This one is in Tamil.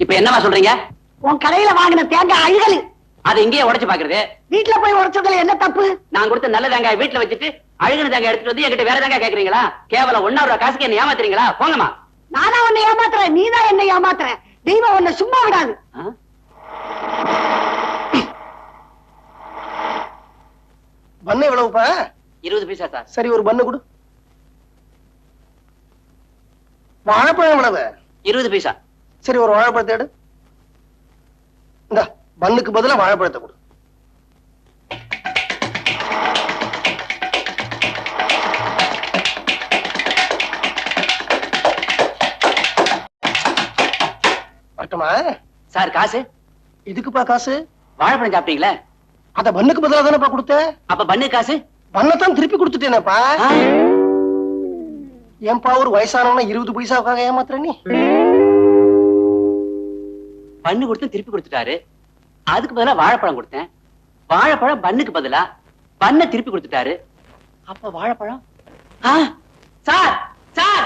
இப்ப என்னவா சொல்றீங்க? உன் கடையில வாங்கின தேங்காய் அழுகலு. அது இங்கேயே உடைச்சு பாக்குறது. வீட்டுல போய் உடைச்சதுல என்ன தப்பு? நான் கொடுத்த நல்ல தேங்காய் வீட்டுல வச்சுட்டு அழுகின தேங்காய் எடுத்துட்டு வந்து என்கிட்ட வேற தேங்காய் கேக்குறீங்களா? கேவலம் 1 ரூபாய் காசுக்கு என்ன ஏமாத்துறீங்களா? போங்கம்மா. நானா உன்னை ஏமாத்துறேன், நீதான் என்ன ஏமாத்துற. தெய்வம் உன்னை சும்மா விடாது. பண்ணு எவ்வளவுப்பா? 20 பைசா சார். சரி, ஒரு பண்ணு கொடு. வாழைப்பழம் எவ்வளவு? 20 பைசா. சரி, ஒரு வாழைப்பழத்தை எடு. இந்த பண்ணுக்கு பதிலா வாழைப்பழத்தை கொடு. வரட்டுமா? சார் காசு? எதுக்குப்பா காசு? வாழைப்பழம் சாப்பிட்டீங்களா? அத பண்ணுக்கு பதிலா தானப்பா கொடுத்த. அப்ப பண்ணு காசு? பண்ணத்தான் திருப்பி கொடுத்துட்டேனப்பா. ஏன்பா ஒரு வயசானவன 20 பைசாவுக்காக ஏமாத்துற நீ? பண்ணு கொடுத்து திருப்பி கொடுத்துட்டாரு. அதுக்கு பதிலா வாழைப்பழம் கொடுத்தேன். வாழைப்பழம் பண்ணுக்கு பதிலா பண்ண திருப்பி கொடுத்துட்டாரு. அப்ப வாழைப்பழம் சார் சார்